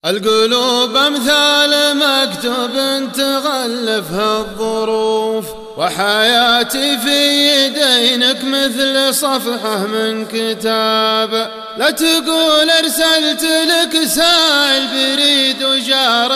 القلوب أمثال مكتوب تغلفها الظروف، وحياتي في يدينك مثل صفحة من كتاب. لا تقول أرسلت لك سائل بريد وجاء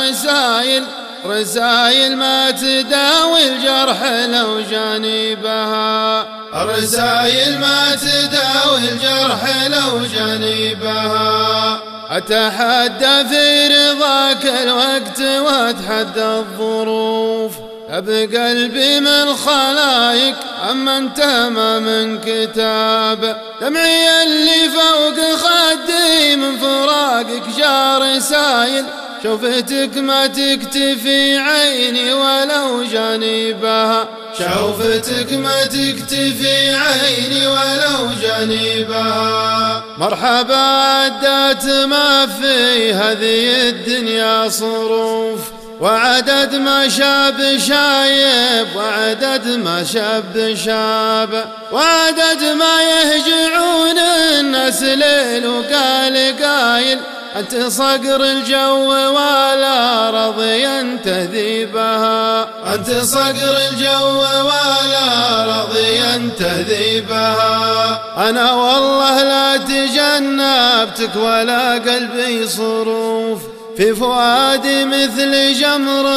رسايل ما تداوي الجرح لو جانبها، الرسايل ما تداوي الجرح لو جانبها. أتحدى في رضاك الوقت وأتحدى الظروف، بقلبي من خلايق أما أنت ما من كتاب. دمعي اللي فوق خدي من فراقك جاء رسايل، شوفتك ما تكتفي عيني ولو جانبها، شوفتك ما تكتفي عيني ولو جانبها. مرحبا عدت ما في هذه الدنيا صروف، وعدد ما شاب شايب وعدد ما شاب شاب، وعدد ما يهجعون الناس ليل وقال قايل أنت صقر الجو ولا رضي أنت ذيبها، أنت صقر الجو ولا رضي أنت ذيبها. أنا والله لا تجنبتك ولا قلبي صروف، في فؤادي مثل جمر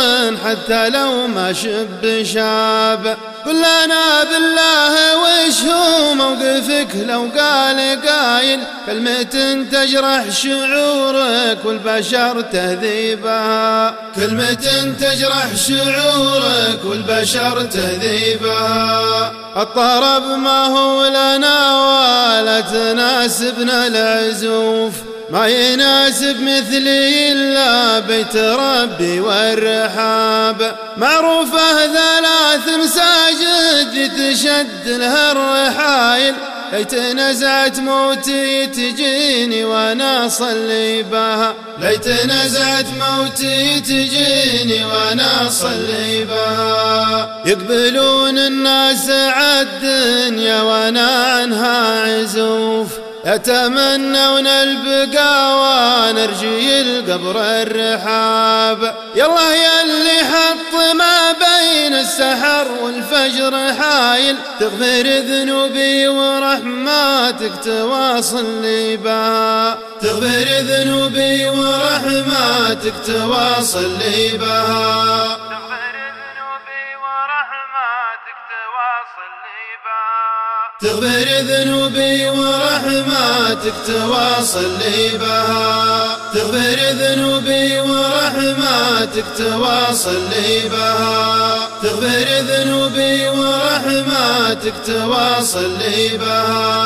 حتى لو ما شب شاب. قل لنا بالله وش هو موقفك لو قال قايل كلمة تجرح شعورك والبشر تهذيبها، كلمة تجرح شعورك والبشر تهذيبها. الطرب ما هو لنا ولا تناسبنا العزوف، ما يناسب مثلي إلا بيت ربي والرحاب. معروفة ثلاث مساجد تشد لها الرحايل، ليت نزعت موتي تجيني وانا اصلي بها، ليت نزعت موتي تجيني وانا اصلي بها. يقبلون الناس عالدنيا وانا عنها عزوف، يتمنون البقاء ونرجي القبر الرحاب. يالله ياللي حط ما بين السحر والفجر حايل، تغفر ذنوبي ورحماتك تواصل لي بها، تغفر ذنوبي ورحماتك تواصل لي بها، تغفر ذنوبي ورحماتك تواصل لي بها، تغفر ذنوبي ورحماتك تواصل لي بها، تغفر ذنوبي ورحماتك تواصل لي بها.